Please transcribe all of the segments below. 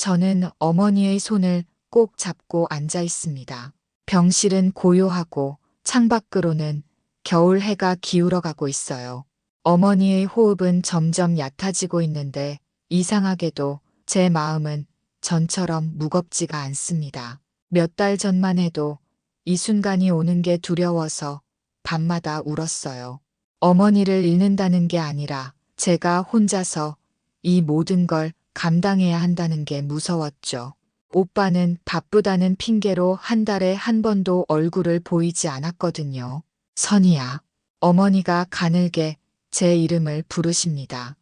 저는 어머니의 손을 꼭 잡고 앉아 있습니다. 병실은 고요하고 창밖으로는 겨울 해가 기울어 가고 있어요. 어머니의 호흡은 점점 얕아지고 있는데 이상하게도 제 마음은 전처럼 무겁지가 않습니다. 몇 달 전만 해도 이 순간이 오는 게 두려워서 밤마다 울었어요. 어머니를 잃는다는 게 아니라 제가 혼자서 이 모든 걸 감당해야 한다는 게 무서웠죠. 오빠는 바쁘다는 핑계로 한 달에 한 번도 얼굴을 보이지 않았거든요. 선이야. 어머니가 가늘게 제 이름을 부르십니다.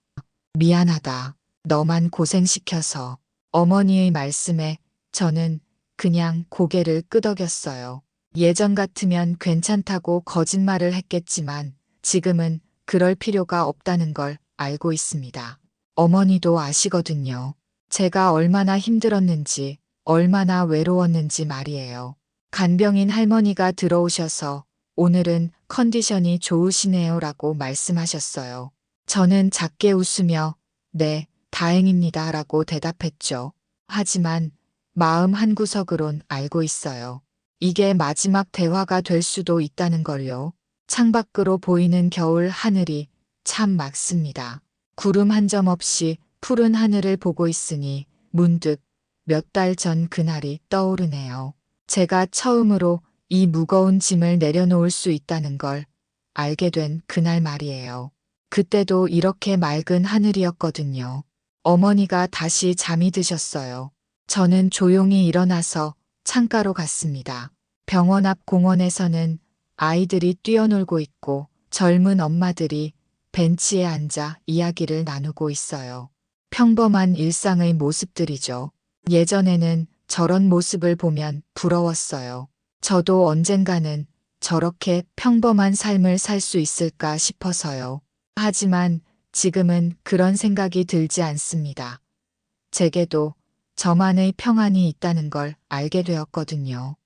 미안하다. 너만 고생시켜서. 어머니의 말씀에 저는 그냥 고개를 끄덕였어요. 예전 같으면 괜찮다고 거짓말을 했겠지만 지금은 그럴 필요가 없다는 걸 알고 있습니다. 어머니도 아시거든요. 제가 얼마나 힘들었는지, 얼마나 외로웠는지 말이에요. 간병인 할머니가 들어오셔서 오늘은 컨디션이 좋으시네요 라고 말씀하셨어요. 저는 작게 웃으며 네, 다행입니다 라고 대답했죠. 하지만 마음 한구석으론 알고 있어요. 이게 마지막 대화가 될 수도 있다는 걸요. 창밖으로 보이는 겨울 하늘이 참 맑습니다. 구름 한 점 없이 푸른 하늘을 보고 있으니 문득 몇 달 전 그날이 떠오르네요. 제가 처음으로 이 무거운 짐을 내려놓을 수 있다는 걸 알게 된 그날 말이에요. 그때도 이렇게 맑은 하늘이었거든요. 어머니가 다시 잠이 드셨어요. 저는 조용히 일어나서 창가로 갔습니다. 병원 앞 공원에서는 아이들이 뛰어놀고 있고 젊은 엄마들이 벤치에 앉아 이야기를 나누고 있어요. 평범한 일상의 모습들이죠. 예전에는 저런 모습을 보면 부러웠어요. 저도 언젠가는 저렇게 평범한 삶을 살 수 있을까 싶어서요. 하지만 지금은 그런 생각이 들지 않습니다. 제게도 저만의 평안이 있다는 걸 알게 되었거든요.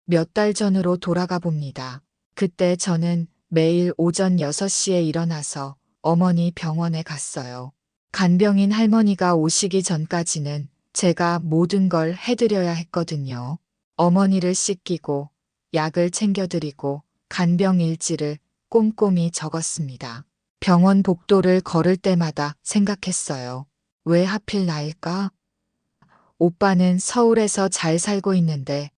몇 달 전으로 돌아가 봅니다. 그때 저는 매일 오전 6시에 일어나서 어머니 병원에 갔어요. 간병인 할머니가 오시기 전까지는 제가 모든 걸 해드려야 했거든요. 어머니를 씻기고 약을 챙겨드리고 간병 일지를 꼼꼼히 적었습니다. 병원 복도를 걸을 때마다 생각했어요. 왜 하필 나일까? 오빠는 서울에서 잘 살고 있는데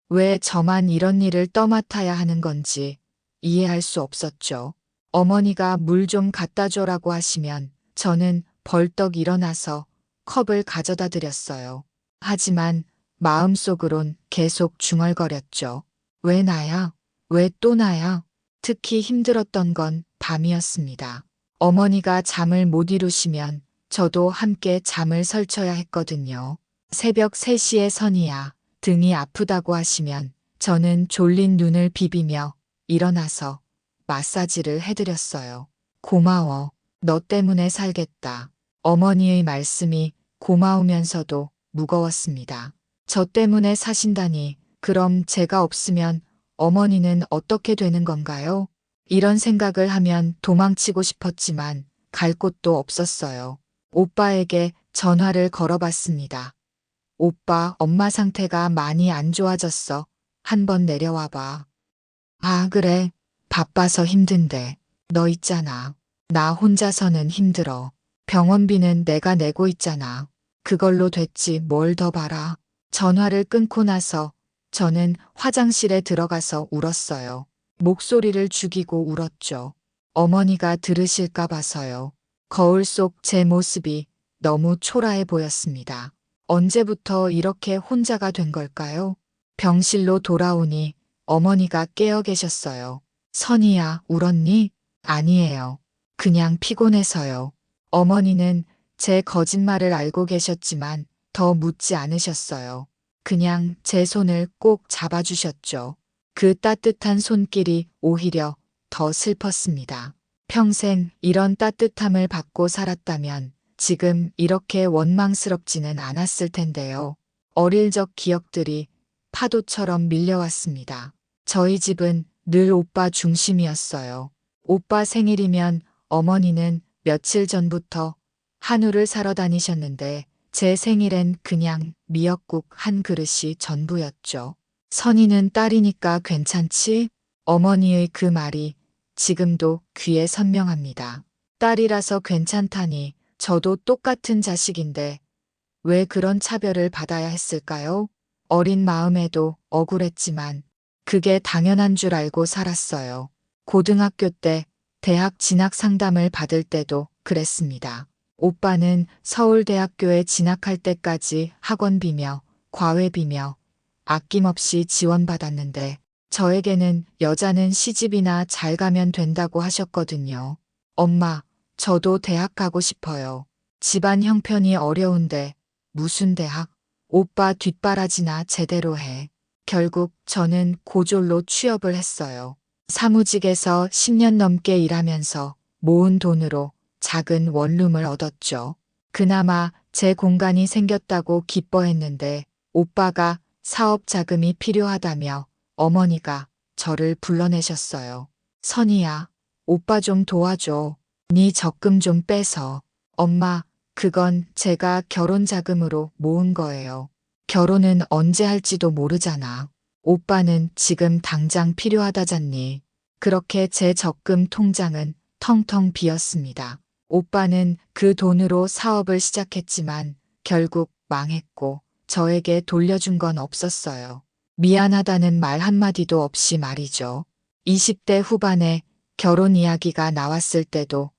왜 저만 이런 일을 떠맡아야 하는 건지 이해할 수 없었죠. 어머니가 물 좀 갖다 줘라고 하시면 저는 벌떡 일어나서 컵을 가져다 드렸어요. 하지만 마음속으론 계속 중얼거렸죠. 왜 나야? 왜 또 나야? 특히 힘들었던 건 밤이었습니다. 어머니가 잠을 못 이루시면 저도 함께 잠을 설쳐야 했거든요. 새벽 3시에 선이야, 등이 아프다고 하시면 저는 졸린 눈을 비비며 일어나서 마사지를 해드렸어요. 고마워. 너 때문에 살겠다. 어머니의 말씀이 고마우면서도 무거웠습니다. 저 때문에 사신다니 그럼 제가 없으면 어머니는 어떻게 되는 건가요? 이런 생각을 하면 도망치고 싶었지만 갈 곳도 없었어요. 오빠에게 전화를 걸어봤습니다. 오빠, 엄마 상태가 많이 안 좋아졌어. 한번 내려와 봐. 아, 그래. 바빠서 힘든데. 너 있잖아. 나 혼자서는 힘들어. 병원비는 내가 내고 있잖아. 그걸로 됐지 뭘 더 바라. 전화를 끊고 나서 저는 화장실에 들어가서 울었어요. 목소리를 죽이고 울었죠. 어머니가 들으실까 봐서요. 거울 속 제 모습이 너무 초라해 보였습니다. 언제부터 이렇게 혼자가 된 걸까요? 병실로 돌아오니 어머니가 깨어 계셨어요. 선이야, 울었니? 아니에요. 그냥 피곤해서요. 어머니는 제 거짓말을 알고 계셨지만 더 묻지 않으셨어요. 그냥 제 손을 꼭 잡아주셨죠. 그 따뜻한 손길이 오히려 더 슬펐습니다. 평생 이런 따뜻함을 받고 살았다면 지금 이렇게 원망스럽지는 않았을 텐데요. 어릴 적 기억들이 파도처럼 밀려왔습니다. 저희 집은 늘 오빠 중심이었어요. 오빠 생일이면 어머니는 며칠 전부터 한우를 사러 다니셨는데 제 생일엔 그냥 미역국 한 그릇이 전부였죠. 선이는 딸이니까 괜찮지? 어머니의 그 말이 지금도 귀에 선명합니다. 딸이라서 괜찮다니 저도 똑같은 자식인데 왜 그런 차별을 받아야 했을까요? 어린 마음에도 억울했지만 그게 당연한 줄 알고 살았어요. 고등학교 때 대학 진학 상담을 받을 때도 그랬습니다. 오빠는 서울대학교에 진학할 때까지 학원비며 과외비며 아낌없이 지원받았는데 저에게는 여자는 시집이나 잘 가면 된다고 하셨거든요. 엄마, 저도 대학 가고 싶어요. 집안 형편이 어려운데 무슨 대학? 오빠 뒷바라지나 제대로 해. 결국 저는 고졸로 취업을 했어요. 사무직에서 10년 넘게 일하면서 모은 돈으로 작은 원룸을 얻었죠. 그나마 제 공간이 생겼다고 기뻐했는데 오빠가 사업 자금이 필요하다며 어머니가 저를 불러내셨어요. 선이야, 오빠 좀 도와줘. 네 적금 좀 빼서. 엄마, 그건 제가 결혼 자금으로 모은 거예요. 결혼은 언제 할지도 모르잖아. 오빠는 지금 당장 필요하다잖니. 그렇게 제 적금 통장은 텅텅 비었습니다. 오빠는 그 돈으로 사업을 시작했지만 결국 망했고 저에게 돌려준 건 없었어요. 미안하다는 말 한마디도 없이 말이죠. 20대 후반에 결혼 이야기가 나왔을 때도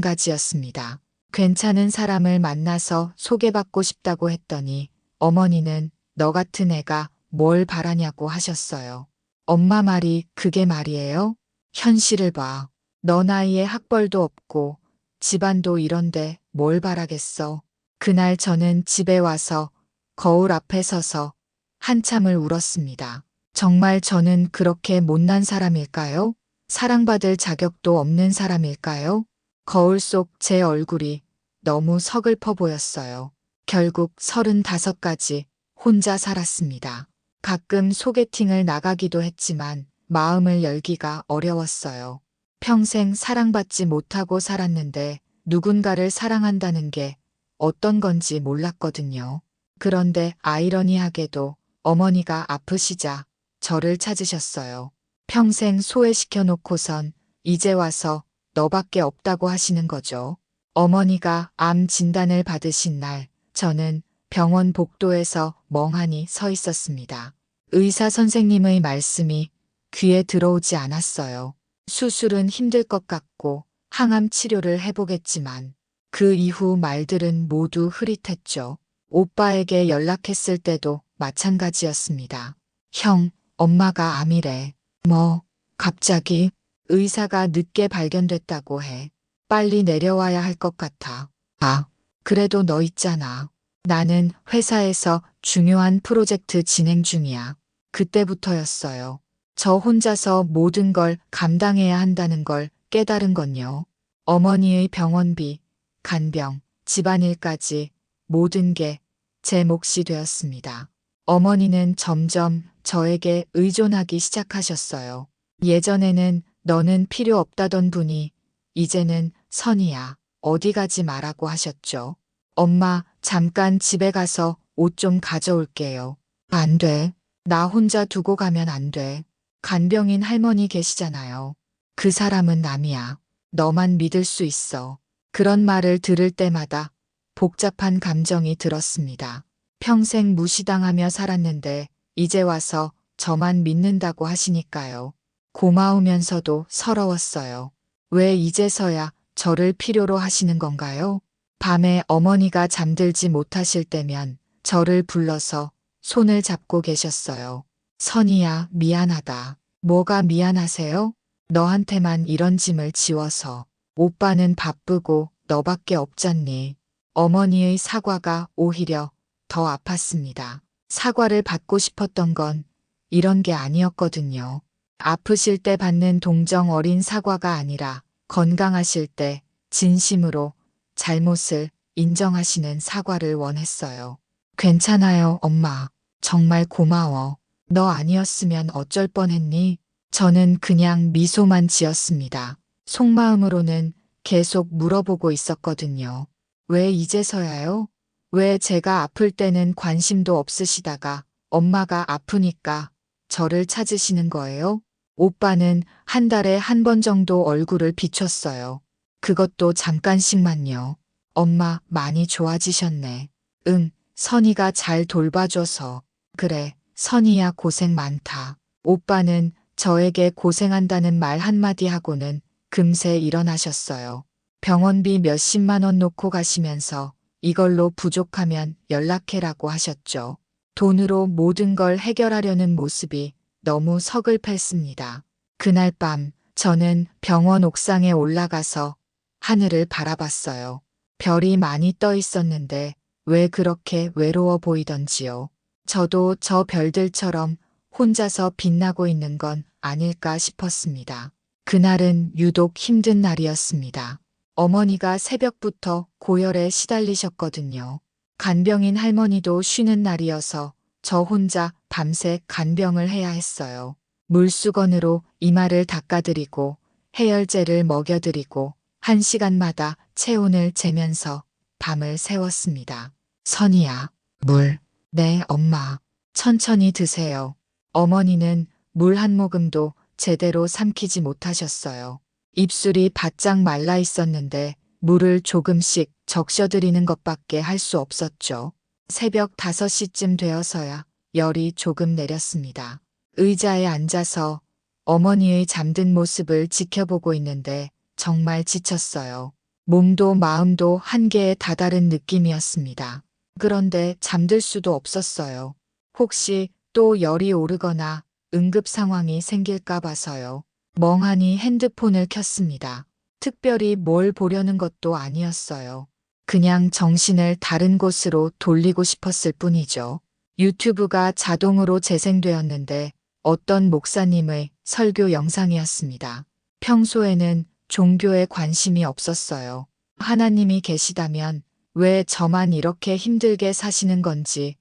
마찬가지였습니다. 괜찮은 사람을 만나서 소개받고 싶다고 했더니 어머니는 너 같은 애가 뭘 바라냐고 하셨어요. 엄마 말이 그게 말이에요? 현실을 봐. 너 나이에 학벌도 없고 집안도 이런데 뭘 바라겠어. 그날 저는 집에 와서 거울 앞에 서서 한참을 울었습니다. 정말 저는 그렇게 못난 사람일까요? 사랑받을 자격도 없는 사람일까요? 거울 속 제 얼굴이 너무 서글퍼 보였어요. 결국 35까지 혼자 살았습니다. 가끔 소개팅을 나가기도 했지만 마음을 열기가 어려웠어요. 평생 사랑받지 못하고 살았는데 누군가를 사랑한다는 게 어떤 건지 몰랐거든요. 그런데 아이러니하게도 어머니가 아프시자 저를 찾으셨어요. 평생 소외시켜 놓고선 이제 와서 너밖에 없다고 하시는 거죠. 어머니가 암 진단을 받으신 날 저는 병원 복도에서 멍하니 서 있었습니다. 의사 선생님의 말씀이 귀에 들어오지 않았어요. 수술은 힘들 것 같고 항암 치료를 해보겠지만 그 이후 말들은 모두 흐릿했죠. 오빠에게 연락했을 때도 마찬가지였습니다. 형, 엄마가 암이래. 뭐, 갑자기 의사가 늦게 발견됐다고 해. 빨리 내려와야 할 것 같아. 아, 그래도 너 있잖아. 나는 회사에서 중요한 프로젝트 진행 중이야. 그때부터였어요. 저 혼자서 모든 걸 감당해야 한다는 걸 깨달은 건요. 어머니의 병원비, 간병, 집안일까지 모든 게 제 몫이 되었습니다. 어머니는 점점 저에게 의존하기 시작하셨어요. 예전에는 너는 필요 없다던 분이 이제는 선이야, 어디 가지 마라고 하셨죠. 엄마, 잠깐 집에 가서 옷 좀 가져올게요. 안 돼. 나 혼자 두고 가면 안 돼. 간병인 할머니 계시잖아요. 그 사람은 남이야. 너만 믿을 수 있어. 그런 말을 들을 때마다 복잡한 감정이 들었습니다. 평생 무시당하며 살았는데 이제 와서 저만 믿는다고 하시니까요. 고마우면서도 서러웠어요. 왜 이제서야 저를 필요로 하시는 건가요? 밤에 어머니가 잠들지 못하실 때면 저를 불러서 손을 잡고 계셨어요. 선이야, 미안하다. 뭐가 미안하세요? 너한테만 이런 짐을 지워서. 오빠는 바쁘고 너밖에 없잖니. 어머니의 사과가 오히려 더 아팠습니다. 사과를 받고 싶었던 건 이런 게 아니었거든요. 아프실 때 받는 동정 어린 사과가 아니라 건강하실 때 진심으로 잘못을 인정하시는 사과를 원했어요. 괜찮아요, 엄마. 정말 고마워. 너 아니었으면 어쩔 뻔했니? 저는 그냥 미소만 지었습니다. 속마음으로는 계속 물어보고 있었거든요. 왜 이제서야요? 왜 제가 아플 때는 관심도 없으시다가 엄마가 아프니까 저를 찾으시는 거예요? 오빠는 한 달에 한 번 정도 얼굴을 비췄어요. 그것도 잠깐씩만요. 엄마 많이 좋아지셨네. 응, 선이가 잘 돌봐줘서. 그래, 선이야 고생 많다. 오빠는 저에게 고생한다는 말 한마디 하고는 금세 일어나셨어요. 병원비 몇십만 원 놓고 가시면서 이걸로 부족하면 연락해라고 하셨죠. 돈으로 모든 걸 해결하려는 모습이 너무 서글펐습니다. 그날 밤 저는 병원 옥상에 올라가서 하늘을 바라봤어요. 별이 많이 떠 있었는데 왜 그렇게 외로워 보이던지요. 저도 저 별들처럼 혼자서 빛나고 있는 건 아닐까 싶었습니다. 그날은 유독 힘든 날이었습니다. 어머니가 새벽부터 고열에 시달리셨거든요. 간병인 할머니도 쉬는 날이어서 저 혼자 밤새 간병을 해야 했어요. 물수건으로 이마를 닦아드리고 해열제를 먹여드리고 1시간마다 체온을 재면서 밤을 새웠습니다. 선이야, 물. 네, 엄마. 천천히 드세요. 어머니는 물 한 모금도 제대로 삼키지 못하셨어요. 입술이 바짝 말라 있었는데 물을 조금씩 적셔드리는 것밖에 할 수 없었죠. 새벽 5시쯤 되어서야 열이 조금 내렸습니다. 의자에 앉아서 어머니의 잠든 모습을 지켜보고 있는데 정말 지쳤어요. 몸도 마음도 한계에 다다른 느낌이었습니다. 그런데 잠들 수도 없었어요. 혹시 또 열이 오르거나 응급 상황이 생길까 봐서요. 멍하니 핸드폰을 켰습니다. 특별히 뭘 보려는 것도 아니었어요. 그냥 정신을 다른 곳으로 돌리고 싶었을 뿐이죠. 유튜브가 자동으로 재생되었는데 어떤 목사님의 설교 영상이었습니다. 평소에는 종교에 관심이 없었어요. 하나님이 계시다면 왜 저만 이렇게 힘들게 사시는 건지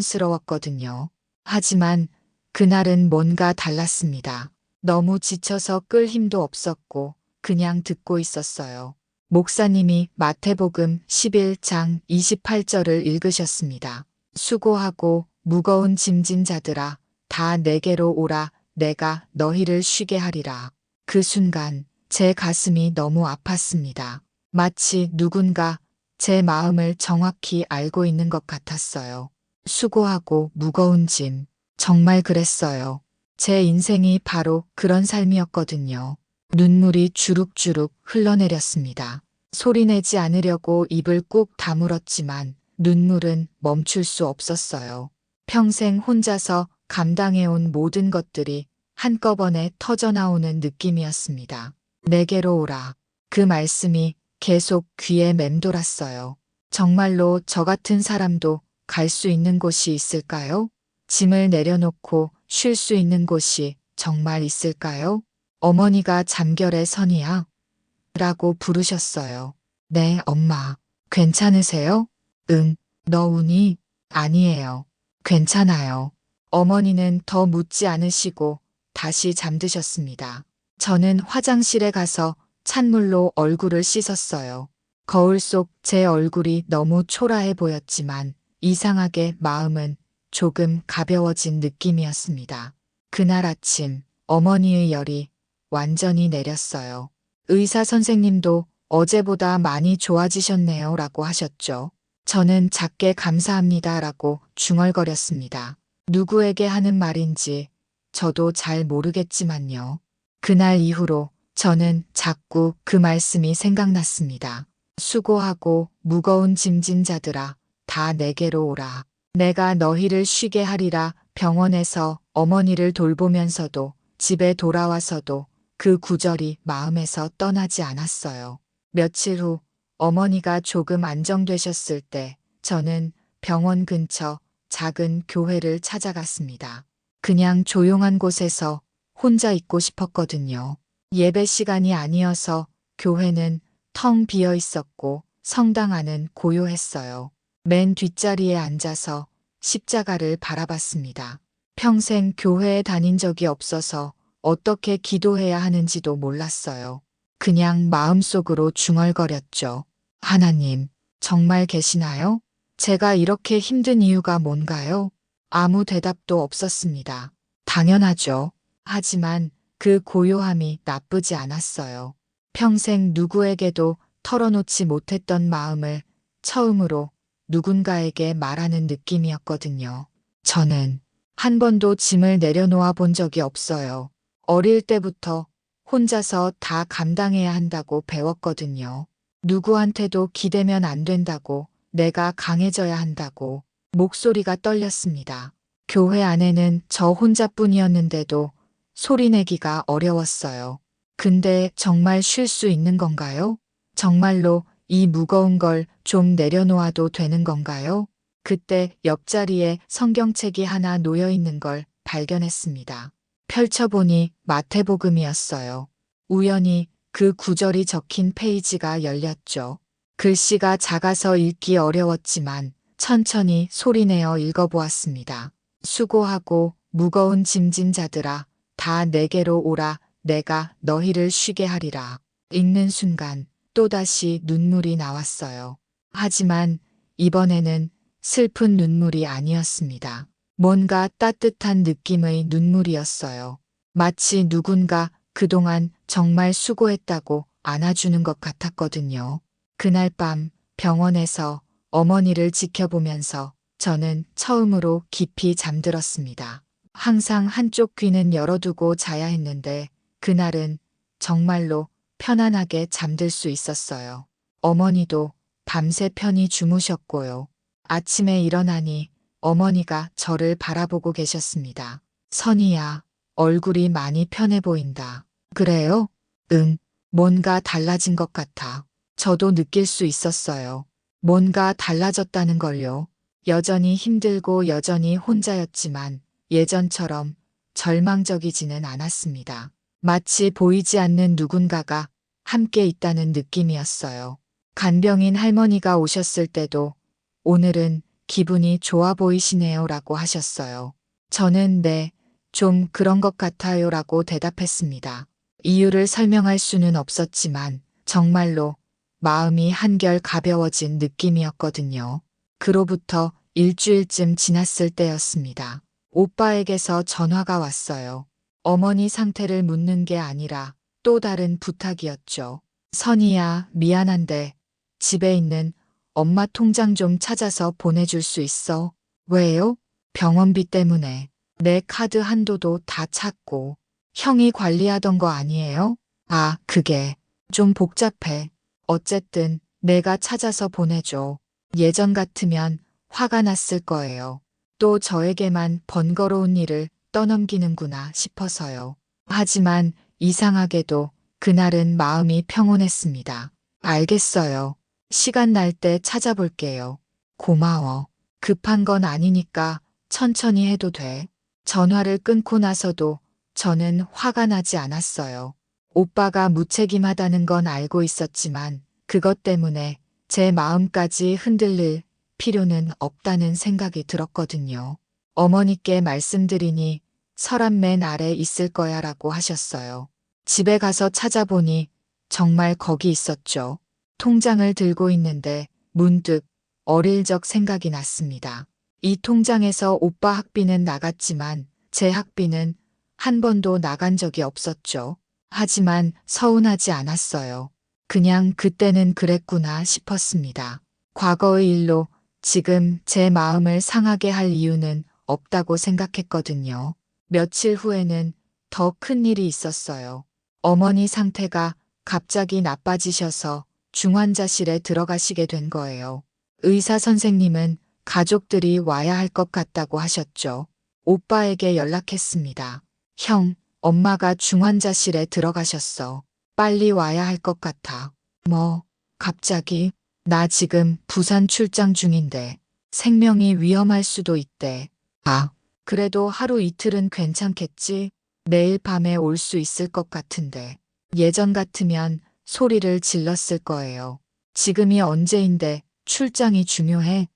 의문스러웠거든요. 하지만 그날은 뭔가 달랐습니다. 너무 지쳐서 끌 힘도 없었고 그냥 듣고 있었어요. 목사님이 마태복음 11장 28절을 읽으셨습니다. 수고하고 무거운 짐진 자들아 다 내게로 오라 내가 너희를 쉬게 하리라. 그 순간 제 가슴이 너무 아팠습니다. 마치 누군가 제 마음을 정확히 알고 있는 것 같았어요. 수고하고 무거운 짐. 정말 그랬어요. 제 인생이 바로 그런 삶이었거든요. 눈물이 주룩주룩 흘러내렸습니다. 소리내지 않으려고 입을 꾹 다물었지만 눈물은 멈출 수 없었어요. 평생 혼자서 감당해온 모든 것들이 한꺼번에 터져나오는 느낌이었습니다. 내게로 오라. 그 말씀이 계속 귀에 맴돌았어요. 정말로 저 같은 사람도 갈 수 있는 곳이 있을까요? 짐을 내려놓고 쉴 수 있는 곳이 정말 있을까요? 어머니가 잠결에 선이야? 라고 부르셨어요. 네, 엄마. 괜찮으세요? 응. 너 우니? 아니에요. 괜찮아요. 어머니는 더 묻지 않으시고 다시 잠드셨습니다. 저는 화장실에 가서 찬물로 얼굴을 씻었어요. 거울 속 제 얼굴이 너무 초라해 보였지만 이상하게 마음은 조금 가벼워진 느낌이었습니다. 그날 아침 어머니의 열이 완전히 내렸어요. 의사 선생님도 어제보다 많이 좋아지셨네요 라고 하셨죠. 저는 작게 감사합니다 라고 중얼거렸습니다. 누구에게 하는 말인지 저도 잘 모르겠지만요. 그날 이후로 저는 자꾸 그 말씀이 생각났습니다. 수고하고 무거운 짐진 자들아 다 내게로 오라. 내가 너희를 쉬게 하리라. 병원에서 어머니를 돌보면서도 집에 돌아와서도 그 구절이 마음에서 떠나지 않았어요. 며칠 후 어머니가 조금 안정되셨을 때 저는 병원 근처 작은 교회를 찾아갔습니다. 그냥 조용한 곳에서 혼자 있고 싶었거든요. 예배 시간이 아니어서 교회는 텅 비어 있었고 성당 안은 고요했어요. 맨 뒷자리에 앉아서 십자가를 바라봤습니다. 평생 교회에 다닌 적이 없어서 어떻게 기도해야 하는지도 몰랐어요. 그냥 마음속으로 중얼거렸죠. 하나님, 정말 계시나요? 제가 이렇게 힘든 이유가 뭔가요? 아무 대답도 없었습니다. 당연하죠. 하지만 그 고요함이 나쁘지 않았어요. 평생 누구에게도 털어놓지 못했던 마음을 처음으로 누군가에게 말하는 느낌이었거든요. 저는 한 번도 짐을 내려놓아 본 적이 없어요. 어릴 때부터 혼자서 다 감당해야 한다고 배웠거든요. 누구한테도 기대면 안 된다고, 내가 강해져야 한다고. 목소리가 떨렸습니다. 교회 안에는 저 혼자뿐이었는데도 소리내기가 어려웠어요. 근데 정말 쉴 수 있는 건가요? 정말로 이 무거운 걸 좀 내려놓아도 되는 건가요? 그때 옆자리에 성경책이 하나 놓여 있는 걸 발견했습니다. 펼쳐보니 마태복음이었어요. 우연히 그 구절이 적힌 페이지가 열렸죠. 글씨가 작아서 읽기 어려웠지만 천천히 소리내어 읽어보았습니다. 수고하고 무거운 짐진 자들아, 다 내게로 오라, 내가 너희를 쉬게 하리라. 읽는 순간 또다시 눈물이 나왔어요. 하지만 이번에는 슬픈 눈물이 아니었습니다. 뭔가 따뜻한 느낌의 눈물이었어요. 마치 누군가 그동안 정말 수고했다고 안아주는 것 같았거든요. 그날 밤 병원에서 어머니를 지켜보면서 저는 처음으로 깊이 잠들었습니다. 항상 한쪽 귀는 열어두고 자야 했는데 그날은 정말로 편안하게 잠들 수 있었어요. 어머니도 밤새 편히 주무셨고요. 아침에 일어나니 어머니가 저를 바라보고 계셨습니다. 선희야, 얼굴이 많이 편해 보인다. 그래요? 응, 뭔가 달라진 것 같아. 저도 느낄 수 있었어요. 뭔가 달라졌다는 걸요. 여전히 힘들고 여전히 혼자였지만 예전처럼 절망적이지는 않았습니다. 마치 보이지 않는 누군가가 함께 있다는 느낌이었어요. 간병인 할머니가 오셨을 때도 오늘은 기분이 좋아 보이시네요 라고 하셨어요. 저는 네, 좀 그런 것 같아요 라고 대답했습니다. 이유를 설명할 수는 없었지만 정말로 마음이 한결 가벼워진 느낌이었거든요. 그로부터 일주일쯤 지났을 때였습니다. 오빠에게서 전화가 왔어요. 어머니 상태를 묻는 게 아니라 또 다른 부탁이었죠. 선희야, 미안한데 집에 있는 엄마 통장 좀 찾아서 보내줄 수 있어? 왜요? 병원비 때문에. 내 카드 한도도 다 찼고. 형이 관리하던 거 아니에요? 아, 그게 좀 복잡해. 어쨌든 내가 찾아서 보내줘. 예전 같으면 화가 났을 거예요. 또 저에게만 번거로운 일을 떠넘기는구나 싶어서요. 하지만 이상하게도 그날은 마음이 평온했습니다. 알겠어요. 시간 날 때 찾아볼게요. 고마워. 급한 건 아니니까 천천히 해도 돼. 전화를 끊고 나서도 저는 화가 나지 않았어요. 오빠가 무책임하다는 건 알고 있었지만 그것 때문에 제 마음까지 흔들릴 필요는 없다는 생각이 들었거든요. 어머니께 말씀드리니 서랍 맨 아래 있을 거야 라고 하셨어요. 집에 가서 찾아보니 정말 거기 있었죠. 통장을 들고 있는데 문득 어릴 적 생각이 났습니다. 이 통장에서 오빠 학비는 나갔지만 제 학비는 한 번도 나간 적이 없었죠. 하지만 서운하지 않았어요. 그냥 그때는 그랬구나 싶었습니다. 과거의 일로 지금 제 마음을 상하게 할 이유는 없다고 생각했거든요. 며칠 후에는 더 큰 일이 있었어요. 어머니 상태가 갑자기 나빠지셔서 중환자실에 들어가시게 된 거예요. 의사 선생님은 가족들이 와야 할 것 같다고 하셨죠. 오빠에게 연락했습니다. 형, 엄마가 중환자실에 들어가셨어. 빨리 와야 할 것 같아. 뭐, 갑자기? 나 지금 부산 출장 중인데 생명이 위험할 수도 있대. 아, 그래도 하루 이틀은 괜찮겠지? 내일 밤에 올 수 있을 것 같은데. 예전 같으면 소리를 질렀을 거예요. 지금이 언제인데 출장이 중요해?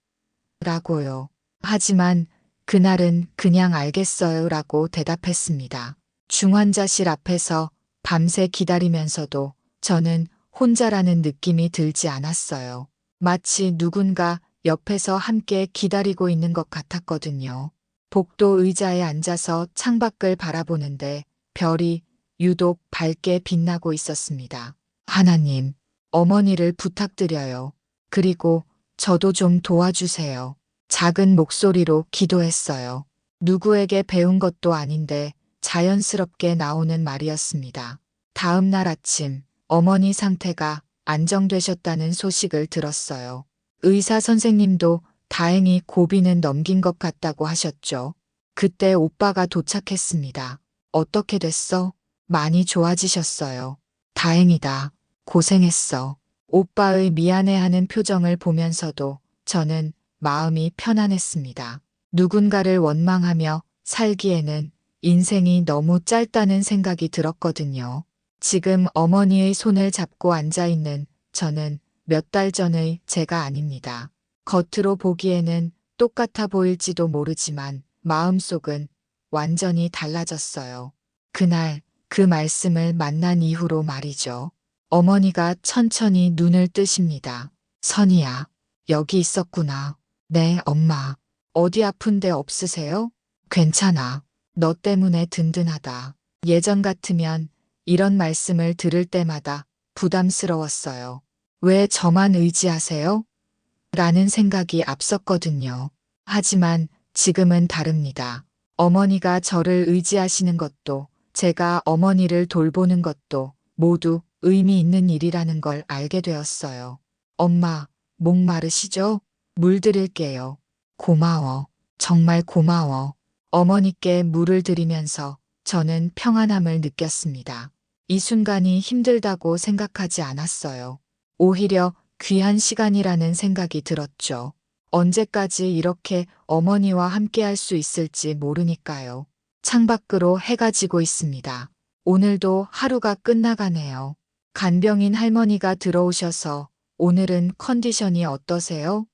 라고요. 하지만 그날은 그냥 알겠어요 라고 대답했습니다. 중환자실 앞에서 밤새 기다리면서도 저는 혼자라는 느낌이 들지 않았어요. 마치 누군가 옆에서 함께 기다리고 있는 것 같았거든요. 복도 의자에 앉아서 창밖을 바라보는데 별이 유독 밝게 빛나고 있었습니다. 하나님, 어머니를 부탁드려요. 그리고 저도 좀 도와주세요. 작은 목소리로 기도했어요. 누구에게 배운 것도 아닌데 자연스럽게 나오는 말이었습니다. 다음 날 아침, 어머니 상태가 안정되셨다는 소식을 들었어요. 의사 선생님도 다행히 고비는 넘긴 것 같다고 하셨죠. 그때 오빠가 도착했습니다. 어떻게 됐어? 많이 좋아지셨어요. 다행이다. 고생했어. 오빠의 미안해하는 표정을 보면서도 저는 마음이 편안했습니다. 누군가를 원망하며 살기에는 인생이 너무 짧다는 생각이 들었거든요. 지금 어머니의 손을 잡고 앉아있는 저는 몇 달 전의 제가 아닙니다. 겉으로 보기에는 똑같아 보일지도 모르지만 마음속은 완전히 달라졌어요. 그날 그 말씀을 만난 이후로 말이죠. 어머니가 천천히 눈을 뜨십니다. 선이야, 여기 있었구나. 네, 엄마. 어디 아픈 데 없으세요? 괜찮아. 너 때문에 든든하다. 예전 같으면 이런 말씀을 들을 때마다 부담스러웠어요. 왜 저만 의지하세요? 라는 생각이 앞섰거든요. 하지만 지금은 다릅니다. 어머니가 저를 의지하시는 것도 제가 어머니를 돌보는 것도 모두 의미 있는 일이라는 걸 알게 되었어요. 엄마, 목 마르시죠? 물 드릴게요. 고마워. 정말 고마워. 어머니께 물을 드리면서 저는 평안함을 느꼈습니다. 이 순간이 힘들다고 생각하지 않았어요. 오히려 귀한 시간이라는 생각이 들었죠. 언제까지 이렇게 어머니와 함께 할 수 있을지 모르니까요. 창밖으로 해가 지고 있습니다. 오늘도 하루가 끝나가네요. 간병인 할머니가 들어오셔서 오늘은 컨디션이 어떠세요?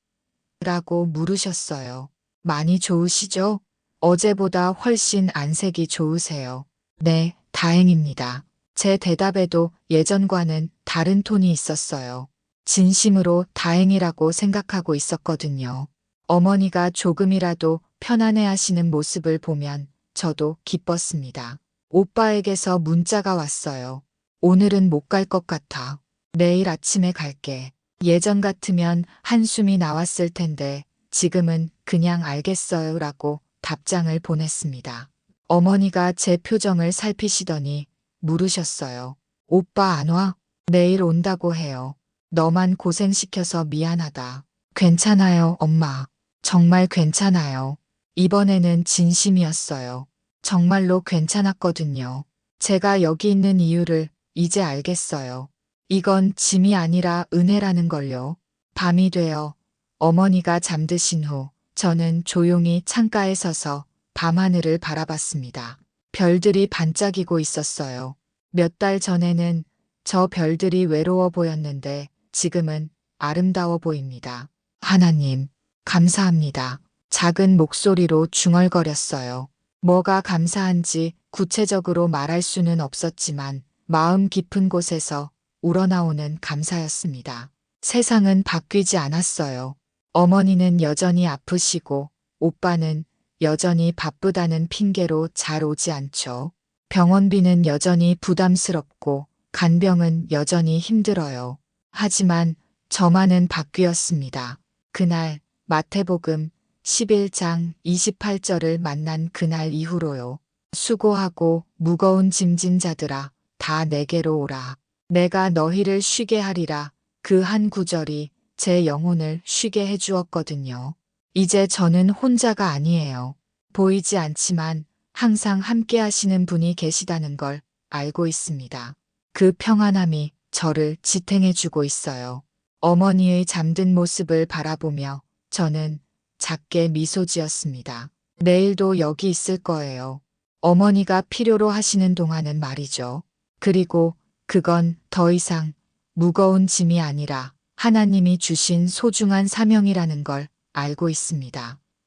라고 물으셨어요. 많이 좋으시죠? 어제보다 훨씬 안색이 좋으세요. 네, 다행입니다. 제 대답에도 예전과는 다른 톤이 있었어요. 진심으로 다행이라고 생각하고 있었거든요. 어머니가 조금이라도 편안해 하시는 모습을 보면 저도 기뻤습니다. 오빠에게서 문자가 왔어요. 오늘은 못 갈 것 같아. 내일 아침에 갈게. 예전 같으면 한숨이 나왔을 텐데 지금은 그냥 알겠어요 라고 답장을 보냈습니다. 어머니가 제 표정을 살피시더니 물으셨어요. 오빠 안 와? 내일 온다고 해요. 너만 고생시켜서 미안하다. 괜찮아요, 엄마. 정말 괜찮아요. 이번에는 진심이었어요. 정말로 괜찮았거든요. 제가 여기 있는 이유를 이제 알겠어요. 이건 짐이 아니라 은혜라는 걸요. 밤이 되어 어머니가 잠드신 후 저는 조용히 창가에 서서 밤하늘을 바라봤습니다. 별들이 반짝이고 있었어요. 몇 달 전에는 저 별들이 외로워 보였는데 지금은 아름다워 보입니다. 하나님, 감사합니다. 작은 목소리로 중얼거렸어요. 뭐가 감사한지 구체적으로 말할 수는 없었지만 마음 깊은 곳에서 우러나오는 감사였습니다. 세상은 바뀌지 않았어요. 어머니는 여전히 아프시고 오빠는 여전히 바쁘다는 핑계로 잘 오지 않죠. 병원비는 여전히 부담스럽고 간병은 여전히 힘들어요. 하지만 저만은 바뀌었습니다. 그날 마태복음 11장 28절을 만난 그날 이후로요. 수고하고 무거운 짐진 자들아 다 내게로 오라. 내가 너희를 쉬게 하리라. 그 한 구절이 제 영혼을 쉬게 해주었거든요. 이제 저는 혼자가 아니에요. 보이지 않지만 항상 함께 하시는 분이 계시다는 걸 알고 있습니다. 그 평안함이 저를 지탱해주고 있어요. 어머니의 잠든 모습을 바라보며 저는 작게 미소 지었습니다. 내일도 여기 있을 거예요. 어머니가 필요로 하시는 동안은 말이죠. 그리고 그건 더 이상 무거운 짐이 아니라 하나님이 주신 소중한 사명이라는 걸 알고 있습니다.